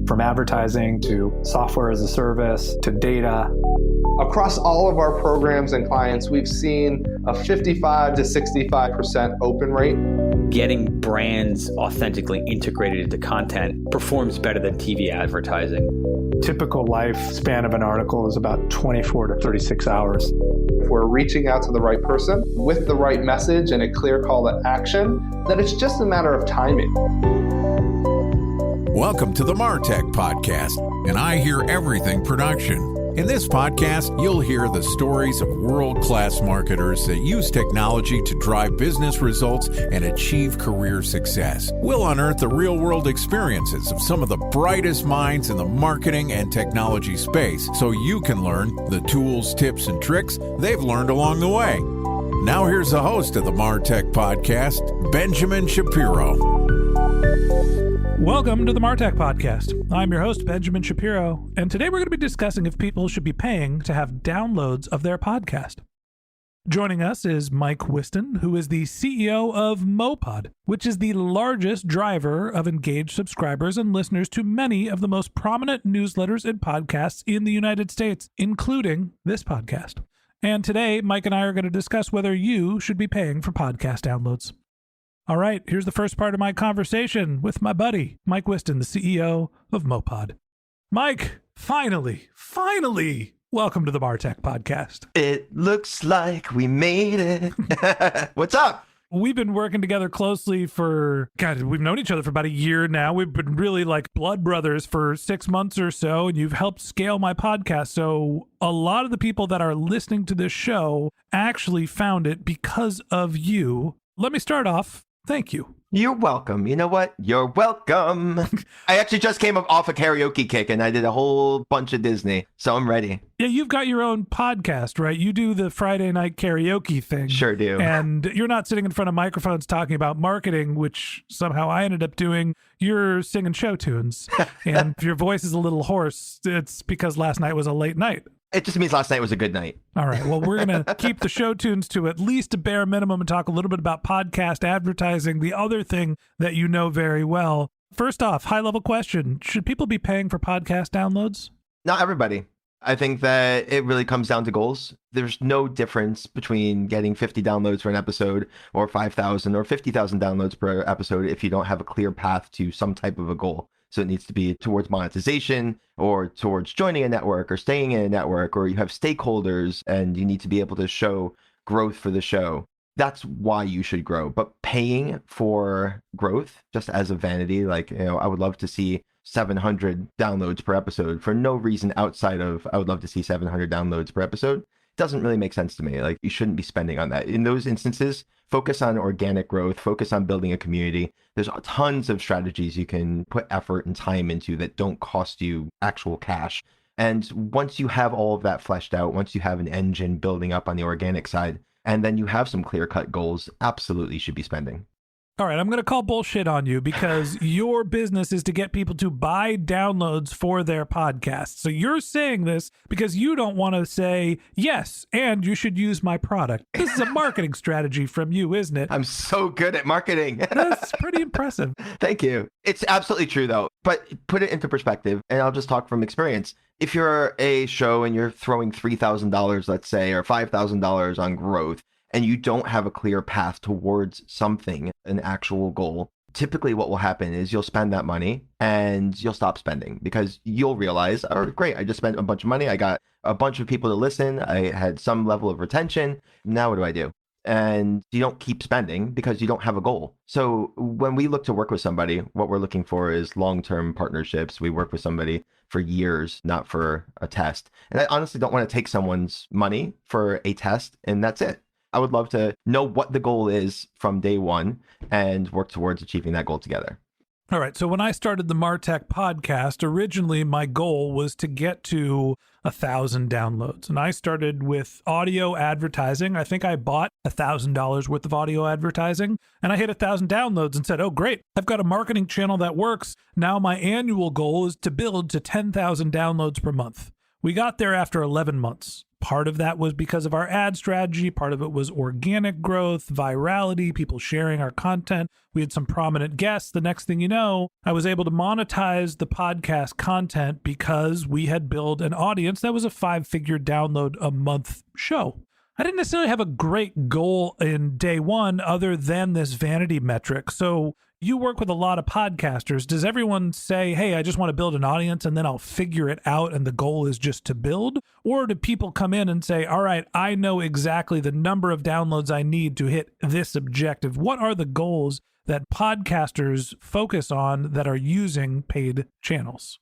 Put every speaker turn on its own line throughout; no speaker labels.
From advertising to software as a service to data.
Across all of our programs and clients, we've seen a 55 to 65% open rate.
Getting brands authentically integrated into content performs better than TV advertising.
Typical lifespan of an article is about 24 to 36 hours.
If we're reaching out to the right person with the right message and a clear call to action, then it's just a matter of timing.
Welcome to the MarTech Podcast, and I Hear Everything production. In this podcast, you'll hear the stories of world-class marketers that use technology to drive business results and achieve career success. We'll unearth the real-world experiences of some of the brightest minds in the marketing and technology space so you can learn the tools, tips, and tricks they've learned along the way. Now here's the host of the MarTech Podcast, Benjamin Shapiro.
Welcome to the MarTech Podcast. I'm your host, Benjamin Shapiro, and today we're going to be discussing if people should be paying to have downloads of their podcast. Joining us is Mike Wiston, who is the CEO of mowPod, which is the largest driver of engaged subscribers and listeners to many of the most prominent newsletters and podcasts in the United States, including this podcast. And today, Mike and I are going to discuss whether you should be paying for podcast downloads. All right, here's the first part of my conversation with my buddy, Mike Wiston, the CEO of mowPod. Mike, finally, welcome to the MarTech Podcast.
It looks like we made it. What's up?
We've been working together closely we've known each other for about a year now. We've been really like blood brothers for 6 months or so, and you've helped scale my podcast. So a lot of the people that are listening to this show actually found it because of you. Let me start off. Thank you.
You're welcome. You know what? You're welcome. I actually just came off a karaoke kick and I did a whole bunch of Disney, so I'm ready.
Yeah, you've got your own podcast, right? You do the Friday night karaoke thing.
Sure do.
And you're not sitting in front of microphones talking about marketing, which somehow I ended up doing. You're singing show tunes. And if your voice is a little hoarse, it's because last night was a late night.
It just means last night was a good night.
All right. Well, we're going to keep the show tunes to at least a bare minimum and talk a little bit about podcast advertising, the other thing that you know very well. First off, high-level question. Should people be paying for podcast downloads?
Not everybody. I think that it really comes down to goals. There's no difference between getting 50 downloads for an episode or 5,000 or 50,000 downloads per episode if you don't have a clear path to some type of a goal. So it needs to be towards monetization or towards joining a network or staying in a network, or you have stakeholders and you need to be able to show growth for the show. That's why you should grow. But paying for growth just as a vanity, I would love to see 700 downloads per episode for no reason outside of I would love to see 700 downloads per episode. Doesn't really make sense to me. You shouldn't be spending on that. In those instances, focus on organic growth, focus on building a community. There's tons of strategies you can put effort and time into that don't cost you actual cash. And once you have all of that fleshed out, once you have an engine building up on the organic side, and then you have some clear-cut goals, absolutely should be spending.
All right, I'm going to call bullshit on you because your business is to get people to buy downloads for their podcasts. So you're saying this because you don't want to say, yes, and you should use my product. This is a marketing strategy from you, isn't it?
I'm so good at marketing.
That's pretty impressive.
Thank you. It's absolutely true, though. But put it into perspective, and I'll just talk from experience. If you're a show and you're throwing $3,000, let's say, or $5,000 on growth, and you don't have a clear path towards something, an actual goal, typically what will happen is you'll spend that money and you'll stop spending because you'll realize, oh, great, I just spent a bunch of money. I got a bunch of people to listen. I had some level of retention. Now what do I do? And you don't keep spending because you don't have a goal. So when we look to work with somebody, what we're looking for is long-term partnerships. We work with somebody for years, not for a test. And I honestly don't want to take someone's money for a test and that's it. I would love to know what the goal is from day one and work towards achieving that goal together.
All right. So when I started the MarTech podcast, originally my goal was to get to 1,000 downloads. And I started with audio advertising. I think I bought $1,000 worth of audio advertising and I hit 1,000 downloads and said, oh, great. I've got a marketing channel that works. Now my annual goal is to build to 10,000 downloads per month. We got there after 11 months. Part of that was because of our ad strategy. Part of it was organic growth, virality, people sharing our content. We had some prominent guests. The next thing you know, I was able to monetize the podcast content because we had built an audience that was a 5-figure download a month show. I didn't necessarily have a great goal in day one other than this vanity metric. So you work with a lot of podcasters. Does everyone say, hey, I just want to build an audience and then I'll figure it out and the goal is just to build? Or do people come in and say, all right, I know exactly the number of downloads I need to hit this objective? What are the goals that podcasters focus on that are using paid channels?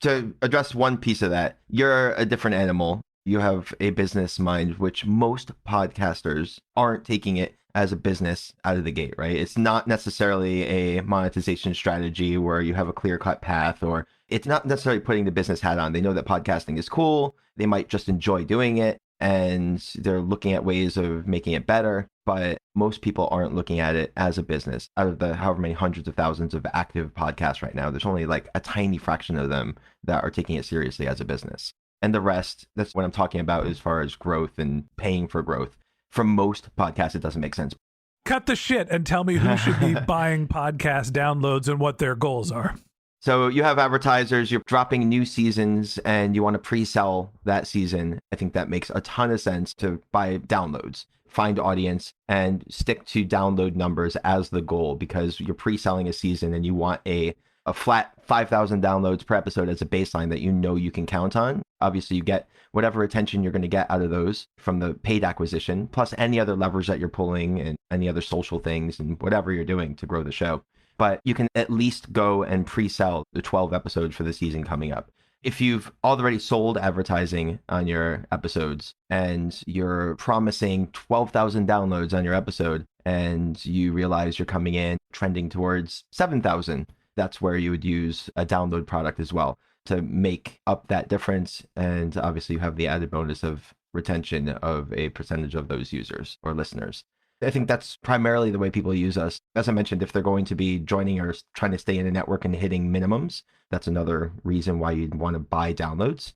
To address one piece of that, you're a different animal. You have a business mind, which most podcasters aren't taking it as a business out of the gate, right? It's not necessarily a monetization strategy where you have a clear-cut path, or it's not necessarily putting the business hat on. They know that podcasting is cool. They might just enjoy doing it, and they're looking at ways of making it better. But most people aren't looking at it as a business. Out of the however many hundreds of thousands of active podcasts right now, there's only like a tiny fraction of them that are taking it seriously as a business. And the rest, that's what I'm talking about as far as growth and paying for growth. For most podcasts, it doesn't make sense.
Cut the shit and tell me who should be buying podcast downloads and what their goals are.
So you have advertisers, you're dropping new seasons and you want to pre-sell that season. I think that makes a ton of sense to buy downloads, find audience, and stick to download numbers as the goal, because you're pre-selling a season and you want a flat 5,000 downloads per episode as a baseline that you know you can count on. Obviously, you get whatever attention you're going to get out of those from the paid acquisition, plus any other levers that you're pulling and any other social things and whatever you're doing to grow the show. But you can at least go and pre-sell the 12 episodes for the season coming up. If you've already sold advertising on your episodes and you're promising 12,000 downloads on your episode and you realize you're coming in trending towards 7,000, that's where you would use a download product as well to make up that difference. And obviously you have the added bonus of retention of a percentage of those users or listeners. I think that's primarily the way people use us. As I mentioned, if they're going to be joining or trying to stay in a network and hitting minimums, that's another reason why you'd want to buy downloads.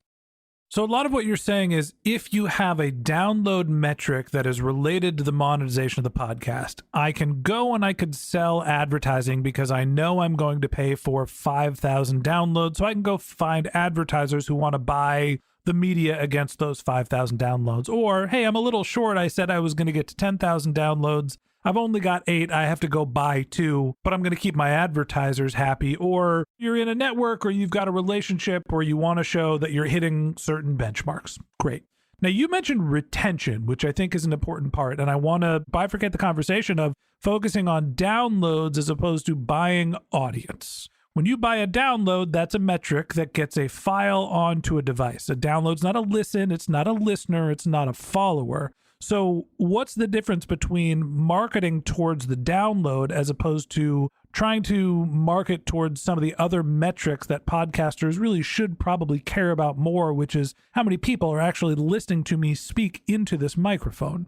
So a lot of what you're saying is if you have a download metric that is related to the monetization of the podcast, I can go and I could sell advertising because I know I'm going to pay for 5,000 downloads. So I can go find advertisers who want to buy the media against those 5,000 downloads. Or, hey, I'm a little short. I said I was going to get to 10,000 downloads. I've only got 8. I have to go buy 2, but I'm going to keep my advertisers happy. Or you're in a network or you've got a relationship or you want to show that you're hitting certain benchmarks. Great. Now, you mentioned retention, which I think is an important part. And I want to bifurcate the conversation of focusing on downloads as opposed to buying audience. When you buy a download, that's a metric that gets a file onto a device. A download's not a listen, it's not a listener, it's not a follower. So what's the difference between marketing towards the download as opposed to trying to market towards some of the other metrics that podcasters really should probably care about more, which is how many people are actually listening to me speak into this microphone?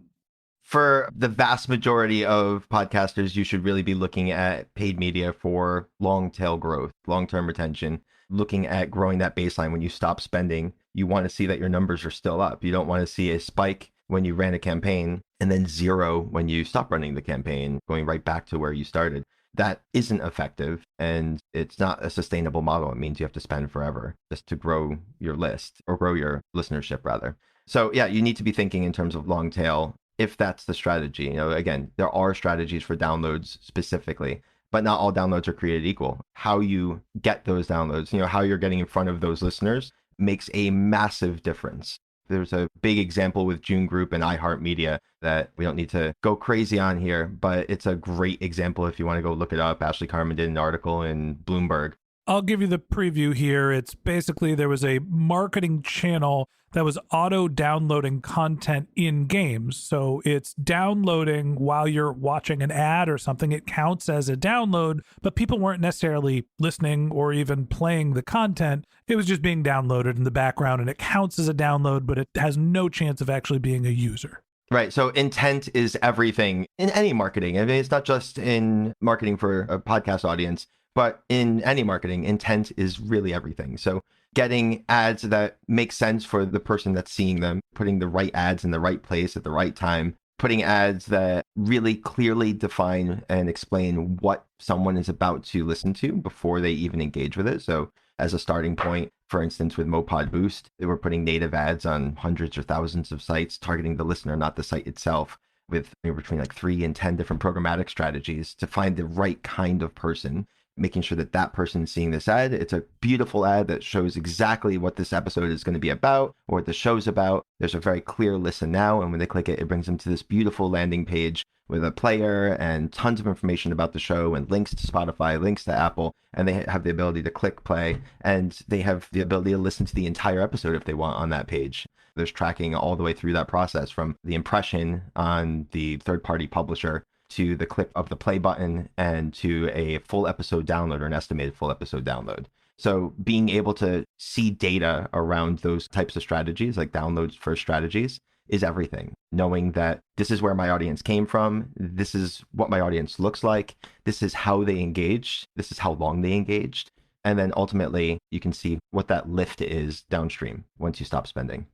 For the vast majority of podcasters, you should really be looking at paid media for long tail growth, long-term retention, looking at growing that baseline. When you stop spending, you want to see that your numbers are still up. You don't want to see a spike when you ran a campaign and then 0 when you stop running the campaign, going right back to where you started. That isn't effective and it's not a sustainable model. It means you have to spend forever just to grow your list or grow your listenership rather. So yeah, you need to be thinking in terms of long tail if that's the strategy. You know, again, there are strategies for downloads specifically, but not all downloads are created equal. How you get those downloads, you know, how you're getting in front of those listeners makes a massive difference. There's a big example with June Group and iHeartMedia that we don't need to go crazy on here, but it's a great example if you want to go look it up. Ashley Carmen did an article in Bloomberg.
I'll give you the preview here. It's basically there was a marketing channel that was auto-downloading content in games. So it's downloading while you're watching an ad or something. It counts as a download, but people weren't necessarily listening or even playing the content. It was just being downloaded in the background, and it counts as a download, but it has no chance of actually being a user.
Right. So intent is everything in any marketing. I mean, it's not just in marketing for a podcast audience, but in any marketing, intent is really everything. So getting ads that make sense for the person that's seeing them, putting the right ads in the right place at the right time, putting ads that really clearly define and explain what someone is about to listen to before they even engage with it. So as a starting point, for instance, with mowPod Boost, they were putting native ads on hundreds or thousands of sites, targeting the listener, not the site itself, with between like 3 and 10 different programmatic strategies to find the right kind of person, making sure that that person is seeing this ad. It's a beautiful ad that shows exactly what this episode is going to be about or what the show's about. There's a very clear listen now. And when they click it, it brings them to this beautiful landing page with a player and tons of information about the show and links to Spotify, links to Apple. And they have the ability to click play, and they have the ability to listen to the entire episode if they want on that page. There's tracking all the way through that process, from the impression on the third-party publisher to the click of the play button and to a full episode download or an estimated full episode download. So being able to see data around those types of strategies, like downloads first strategies, is everything. Knowing that this is where my audience came from, this is what my audience looks like, this is how they engaged, this is how long they engaged. And then ultimately, you can see what that lift is downstream once you stop spending.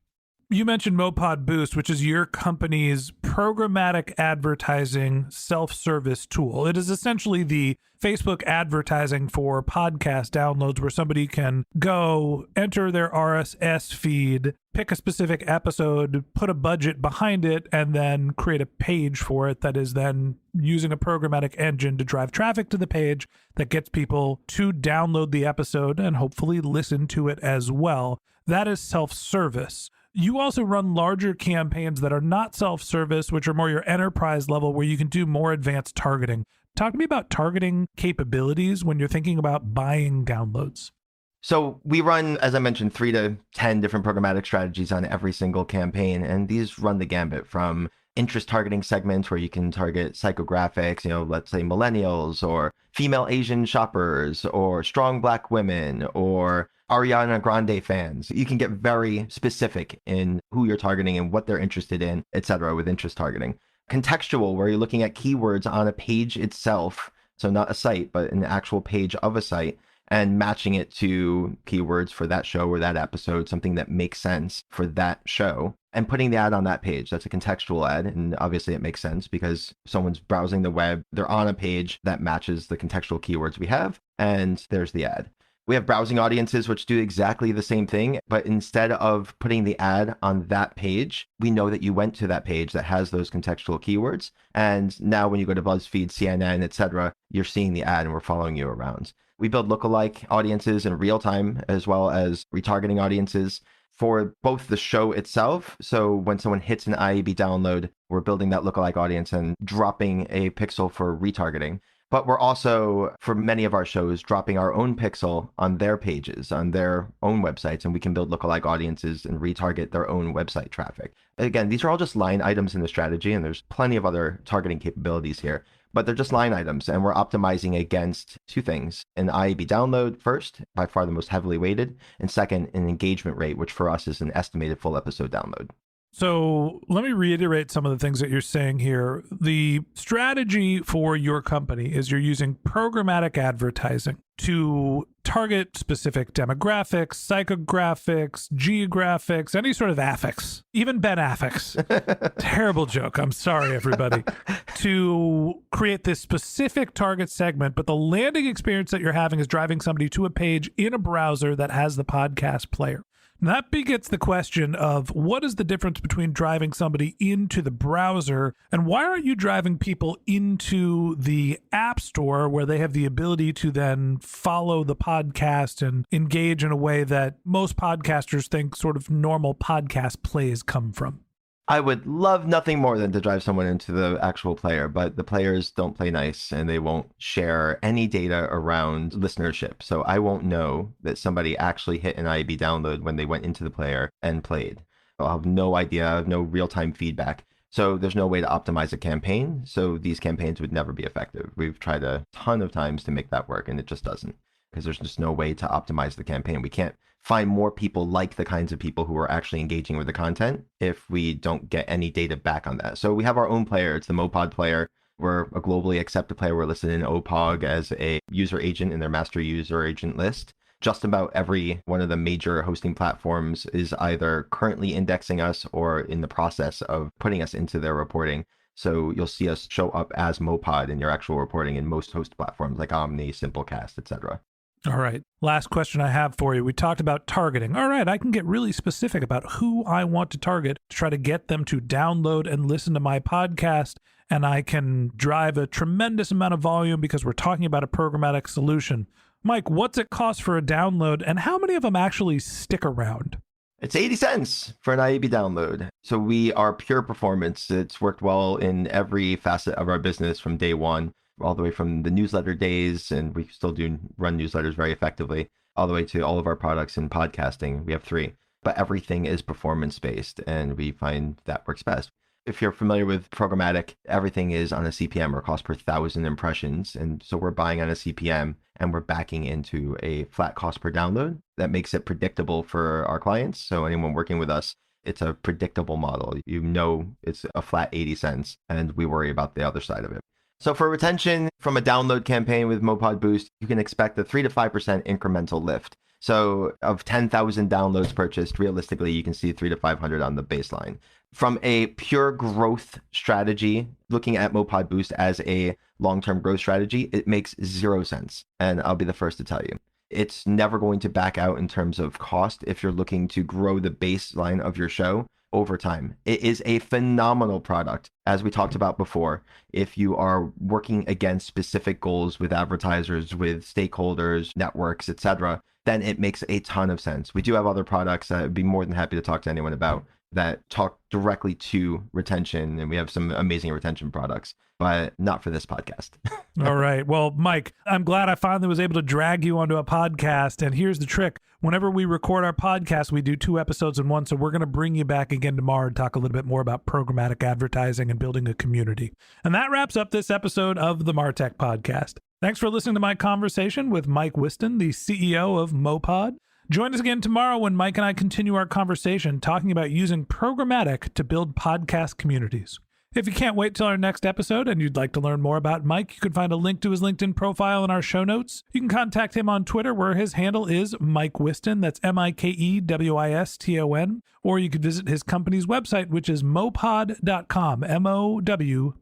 You mentioned mowPod Boost, which is your company's programmatic advertising self-service tool. It is essentially the Facebook advertising for podcast downloads, where somebody can go, enter their RSS feed, pick a specific episode, put a budget behind it, and then create a page for it that is then using a programmatic engine to drive traffic to the page that gets people to download the episode and hopefully listen to it as well. That is self-service. You also run larger campaigns that are not self-service, which are more your enterprise level, where you can do more advanced targeting. Talk to me about targeting capabilities when you're thinking about buying downloads.
So we run, as I mentioned, 3 to 10 different programmatic strategies on every single campaign. And these run the gambit from interest targeting segments where you can target psychographics, let's say millennials or female Asian shoppers or strong Black women or Ariana Grande fans. You can get very specific in who you're targeting and what they're interested in, etc., with interest targeting. Contextual, where you're looking at keywords on a page itself, so not a site, but an actual page of a site, and matching it to keywords for that show or that episode, something that makes sense for that show, and putting the ad on that page. That's a contextual ad, and obviously it makes sense because someone's browsing the web, they're on a page that matches the contextual keywords we have, and there's the ad. We have browsing audiences which do exactly the same thing, but instead of putting the ad on that page, we know that you went to that page that has those contextual keywords. And now when you go to BuzzFeed, CNN, etc., you're seeing the ad and we're following you around. We build lookalike audiences in real time, as well as retargeting audiences for both the show itself. So when someone hits an IAB download, we're building that lookalike audience and dropping a pixel for retargeting. But we're also, for many of our shows, dropping our own pixel on their pages, on their own websites, and we can build lookalike audiences and retarget their own website traffic. Again, these are all just line items in the strategy, and there's plenty of other targeting capabilities here, but they're just line items, and we're optimizing against 2 things: an IAB download first, by far the most heavily weighted, and second, an engagement rate, which for us is an estimated full episode download.
So let me reiterate some of the things that you're saying here. The strategy for your company is you're using programmatic advertising to target specific demographics, psychographics, geographics, any sort of affix, even Ben Affix. Terrible joke. I'm sorry, everybody. To create this specific target segment, but the landing experience that you're having is driving somebody to a page in a browser that has the podcast player. That begets the question of what is the difference between driving somebody into the browser and why aren't you driving people into the app store where they have the ability to then follow the podcast and engage in a way that most podcasters think sort of normal podcast plays come from?
I would love nothing more than to drive someone into the actual player, but the players don't play nice and they won't share any data around listenership. So I won't know that somebody actually hit an IAB download when they went into the player and played. I'll have no idea, no real-time feedback. So there's no way to optimize a campaign. So these campaigns would never be effective. We've tried a ton of times to make that work and it just doesn't, because there's just no way to optimize the campaign. We can't find more people like the kinds of people who are actually engaging with the content if we don't get any data back on that. So we have our own player. It's the mowPod player. We're a globally accepted player. We're listed in OPOG as a user agent in their master user agent list. just about every one of the major hosting platforms is either currently indexing us or in the process of putting us into their reporting. So you'll see us show up as mowPod in your actual reporting in most host platforms like Omni, Simplecast, etc.
All right. Last question I have for you. We talked about targeting. All right. I can get really specific about who I want to target to try to get them to download and listen to my podcast. And I can drive a tremendous amount of volume because we're talking about a programmatic solution. Mike, what's it cost for a download and how many of them actually stick around?
It's 80 cents for an IAB download. So we are pure performance. It's worked well in every facet of our business from day one, all the way from the newsletter days, and we still do run newsletters very effectively, all the way to all of our products in podcasting. We have 3, but everything is performance-based, and we find that works best. If you're familiar with programmatic, everything is on a CPM or cost per 1,000 impressions. And so we're buying on a CPM and we're backing into a flat cost per download that makes it predictable for our clients. So anyone working with us, it's a predictable model. You know, it's a flat 80 cents and we worry about the other side of it. So for retention from a download campaign with mowPod Boost, you can expect a 3 to 5% incremental lift. So of 10,000 downloads purchased, realistically, you can see 300 to 500 on the baseline. From a pure growth strategy, looking at mowPod Boost as a long-term growth strategy, it makes 0 sense. And I'll be the first to tell you. It's never going to back out in terms of cost if you're looking to grow the baseline of your show over time. It is a phenomenal product, as we talked about before. If you are working against specific goals with advertisers, with stakeholders, networks, etc., then it makes a ton of sense. We do have other products that I'd be more than happy to talk to anyone about that talk directly to retention, and we have some amazing retention products, but not for this podcast.
All right. Well, Mike, I'm glad I finally was able to drag you onto a podcast. And here's the trick. Whenever we record our podcast, we do 2 episodes in one. So we're going to bring you back again tomorrow and talk a little bit more about programmatic advertising and building a community. And that wraps up this episode of the MarTech Podcast. Thanks for listening to my conversation with Mike Wiston, the CEO of mowPod. Join us again tomorrow when Mike and I continue our conversation talking about using programmatic to build podcast communities. If you can't wait till our next episode and you'd like to learn more about Mike, you can find a link to his LinkedIn profile in our show notes. You can contact him on Twitter where his handle is Mike Wiston, that's MikeWiston, or you could visit his company's website, which is mowPod.com, mowPod.com.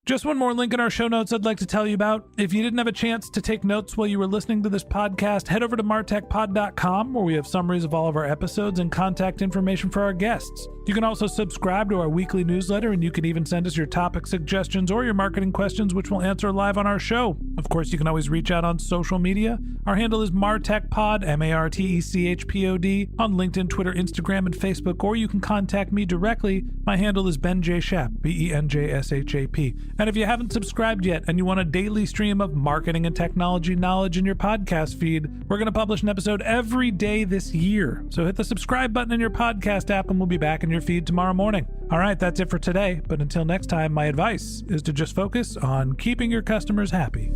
Just one more link in our show notes I'd like to tell you about. If you didn't have a chance to take notes while you were listening to this podcast, head over to martechpod.com where we have summaries of all of our episodes and contact information for our guests. You can also subscribe to our weekly newsletter, and you can even send us your topic suggestions or your marketing questions, which we'll answer live on our show. Of course, you can always reach out on social media. Our handle is martechpod, MarTechPod, on LinkedIn, Twitter, Instagram, and Facebook, or you can contact me directly. My handle is Ben J. Shap, BenJShap. And if you haven't subscribed yet and you want a daily stream of marketing and technology knowledge in your podcast feed, we're going to publish an episode every day this year. So hit the subscribe button in your podcast app and we'll be back in your feed tomorrow morning. All right, that's it for today. But until next time, my advice is to just focus on keeping your customers happy.